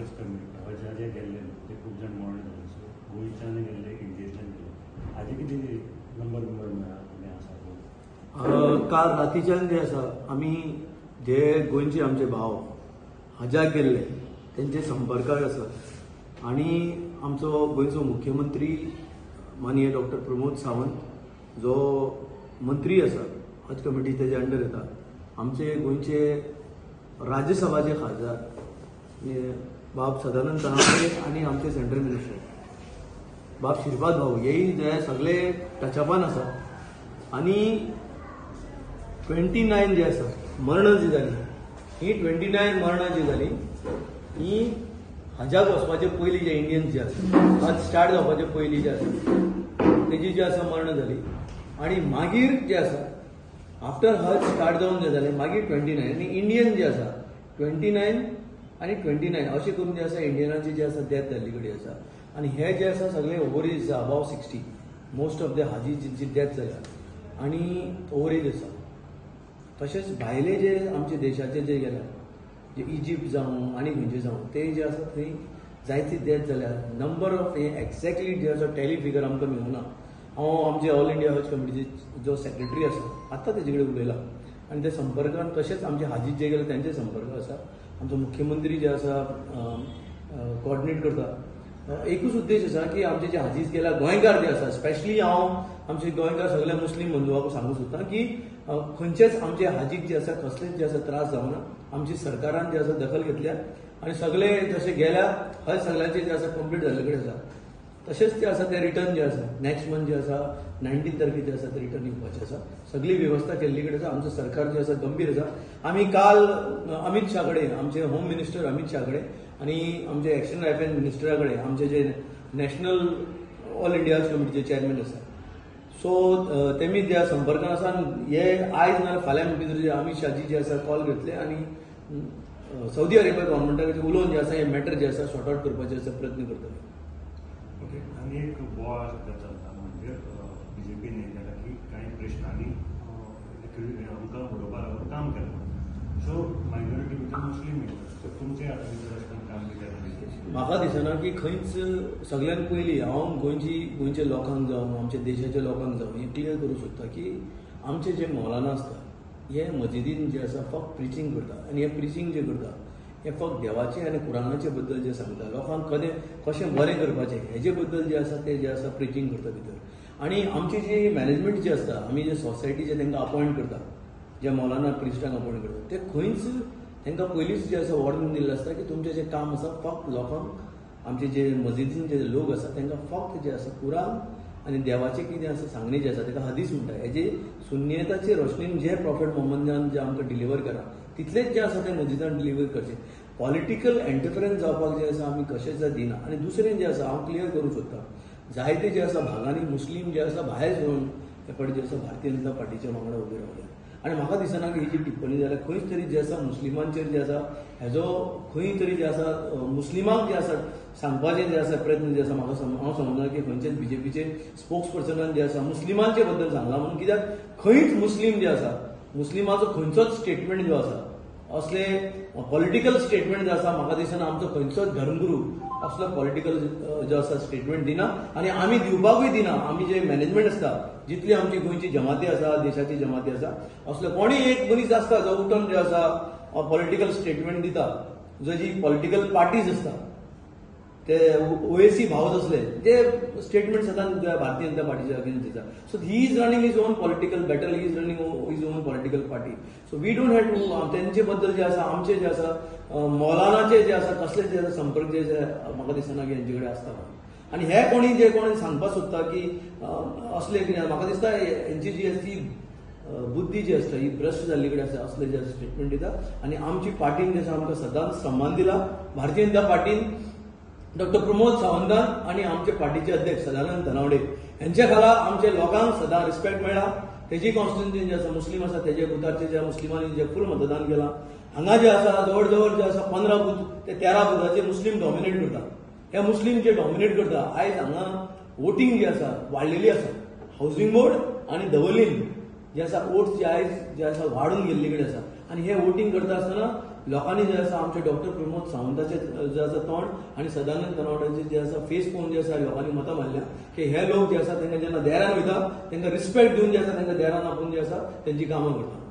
हज committee हजा जे गेल्ले ते खूब जाण मरण जाले. सो गोंयच्यान गेल्ले इंडियेंतल्यान गेले. हाजे कितें नंबर मेळ्ळा कितें आसा? काल रातीच्यान जे आसा आमी जे गोंयचे आमचे भाव हजाक गेल्ले त्यांचे संपर्काक आसात आणि आमचो गोंयचो मुख्यमंत्री माननीय डॉक्टर प्रमोद सावंत जो मंत्री आसा हज कमिटी तेजे अंडर येता. आमचे गोंयचे राज्यसभाचे खासदार बाब सदानंद तनावडे आणि आमचे सेंट्रल मिनिस्टर बाब श्रीपाद भाऊ हेही जे सगळे टचअपान आसा. आणि 29 जे आसा मरणां जी जाली ही 29 मरणां जी जाली ही हजाक वचपाचे पयलीं जे इंडियन्स जे आसा हज स्टार्ट जावपाचे पयलीं जे आसा तेजी जी आसा मरणां जाली. आणि मागीर जे आसा आफ्टर हज स्टार्ट जावन जे जालें मागीर 29 आनी इंडियन जे आसा 29 आनी 29 अशें करून जे आसा इंडियनाची जे आसा डेथ जाल्ली कडेन आसा. आणि हे जे आसा सगळे ओव्हर एज आसा अबाव 60 मोस्ट ऑफ द हाजी जी डेथ जाल्या आणि ओव्हर एज आसा. तशेंच भायले जे आमचे देशाचे जे गेल्या जे इजिप्त जावं आनी खंयचे जावं ते जे आसा थंय जायती डेथ जाल्या. नंबर ऑफ हे एक्झॅक्टली जे आसा टॅली फिगर आमकां मेळूना. हांव आमचे ऑल इंडिया हज कमिटीचे जो सेक्रेटरी आसा आतां तेजे कडेन उलयला आनी ते संपर्कान तशेंच आमचे हाजीत जे गेले त्यांचे संपर्क आसा. आमचो मुख्यमंत्री जे आसा कोऑर्डिनेट करता. एकूच उद्देश आसा की आमचे जे हाजीज गेल्या गोंयकार जे आसा स्पेशली हांव आमचे गोंयकार सगळ्या मुस्लीम बंधुवाक सांगूंक सोदतां की खंयचेच आमचे हाजीक जे आसा कसलेच जे आसा त्रास जावना. आमची सरकारान जे आसा दखल घेतल्या आणि सगळे जसे गेल्या हज सगळ्यांचे जे आसा कंप्लीट जाल्ले कडेन आसा. तशेंच जे आसा ते रिटर्न जे आसा नेक्स्ट मंथ जे आसा 19 तारखेर जे आसा ते रिटर्न येवपाचे आसा. सगळी व्यवस्था केल्ली कडेन आसा. आमचो सरकार जे आसा गंभीर आसा. आमी काल अमित शाह कडेन आमचे होम मिनिस्टर अमित शाह कडेन आणि आमचे एक्शन अफेअर्स मिनिस्टरा कडेन आमचे जे नॅशनल ऑल इंडिया हज कमिटीचे चेअरमॅन आसा सो तेमी त्या संपर्कान आसा. हे आयज ना फाल्यां भितर अमित शाहजी जे आसा कॉल घेतले आणि सौदी अरेबिया गव्हर्मेंटाक उलोवन जे आसा हे मॅटर जे आसा सॉर्ट आउट करपाचे आसा प्रयत्न करतले. ओके. आणि एक बोवाळ सध्या चलता म्हणजे बीजेपीन हे केला की काही प्रश्नांनी आमकां उडोवपा लागून काम केलां. सो मायनॉरिटी भितर मुस्लीम सो तुमचे हातून भितर आसतना काम केलें म्हाका दिसना की खंयच सगळ्यान पयलीं हांव गोंयच्या लोकांक जावं आमच्या देशाच्या लोकांक जावं हें क्लियर करूंक सोदता की आमचे जे मौलाना आसता हे मजिदीन जे आसा फक्त प्रिचींग करता. आनी हे प्रिचींग जे करता हे फक्त देवाचे आनी कुराणाचे बद्दल जे सांगता लोकांक कशें बरें करपाचें हेजे बद्दल जे आसा ते जे आसा प्रिचींग करता भितर. आनी आमची जी मॅनेजमेंट जी आसता आमी जे सोसायटी जे तांकां अपॉयंट करता जे मौलाना प्रिस्टांक अपॉयंट करता ते खंयच तांकां पयलींच जे आसा वॉर्निंग दिल्लें आसता की तुमचें जें काम आसा फक्त लोकांक आमचे जे मजिदीन जे लोक आसा तांकां फक्त जे आसा कुरान आनी देवाचें कितें आसा सांगणी जे आसा ताका हदीस म्हणटा हेजे सुन्नियताचे रोशनीन जे प्रॉफेट मोहम्मदान जे आमकां डिलिव्हर करा तितलेच जे आसा ते मजिदान डिलिव्हर करचे. पॉलिटिकल एंटरफरन्स जावपाक जे आसा आमी कशेंच दिना. आनी दुसरें जे आसा हांव क्लियर करूंक सोदता जायते जे आसा भागांनी मुस्लीम जे आसा भायर येवन हे पळय जे आसा भारतीय जनता पार्टीच्या वांगडा उबे रावले. आनी म्हाका दिसना की ही जी टिप्पणी जाल्यार खंयच तरी जे आसा मुस्लिमांचेर जे आसा हेजो खंय तरी जे आसा मुस्लिमांक जे आसा सांगपाचे जे आसा प्रयत्न जे आसा म्हाका हांव समजना की खंयचेच बीजेपीचे स्पोक्स पर्सनान जे आसा मुस्लिमांचे बद्दल सांगला म्हणून. कित्याक खंयच मुस्लीम जे आसा मुस्लिमाचो खंयचोच स्टेटमेंट जो आसा असले पॉलिटिकल स्टेटमेंट जो आसा म्हाका दिसना आमचो खंयचोच धर्मगुरू असलो पॉलिटिकल जो आसा स्टेटमेंट दिना आनी आमी दिवपाकूय दिना. आमी जे मॅनेजमेंट आसता जितली आमची गोंयची जमाती आसा देशाची जमाती आसा असलो कोणूय एक मनीस आसता जो उठून जे आसा पॉलिटिकल स्टेटमेंट दिता. जो जी पॉलिटिकल पार्टीज आसता ते ओएसी भावज असले जे स्टेटमेंट सदांच भारतीय जनता पार्टीच्या अगेन्स्ट दिता. So he is running is own political battle he is running is own political party. So we don't have to तेंचे बद्दल जे आसा आमचे जे आसा मौलानाचे जे आसा कसले जे आसा संपर्क जे म्हाका दिसना की हेंचे कडेन आसता. आनी हे कोणी जे कोणी सांगपाक सोदता की असले कितें म्हाका दिसता हेंची जी ती बुद्धी जी आसता ही भ्रश्ट जाल्ली कडेन आसा असले जे स्टेटमेंट दिता. आनी आमची पार्टीन जे आसा आमकां सदांच सन्मान दिला. भारतीय जनता पार्टीन डॉक्टर प्रमोद सावंतान आणि आमचे पार्टीचे अध्यक्ष सदानंद तनावडे यांच्या खाला आमच्या लोकांक सदां रिस्पेक्ट मेळ्ळा. तेजी कॉन्स्टिट्युएन्सी जे आसा मुस्लीम आसा तेजे बुथारचे जे मुस्लिमांनी जे फूल मतदान केलां हांगा जे आसा जवळ जवळ जे आसा 15 बूथ ते 13 बुथाचे मुस्लीम डॉमिनेट करता. हे मुस्लीम जे डॉमिनेट करता आयज हांगा वोटिंग जी आसा वाडलेली आसा. हाऊसिंग बोर्ड आणि दवलीन जे आसा वोट्स जे आयज जे आसा वाडून गेल्ले कडेन आसा. आनी हे वोटिंग करता आसतना लोकांनी जे आसा आमचे डॉक्टर प्रमोद सावंताचे जे आसा तोंड आनी सदानंद तनवडेचे जे आसा फेस पळोवन जे आसा लोकांनी मतां मारल्या की हे लोक जे आसा तांकां जेन्ना देरान वयता तांकां रिस्पेक्ट दिवन जे आसा तांकां देरान आपून जे आसा तेंची कामां करता.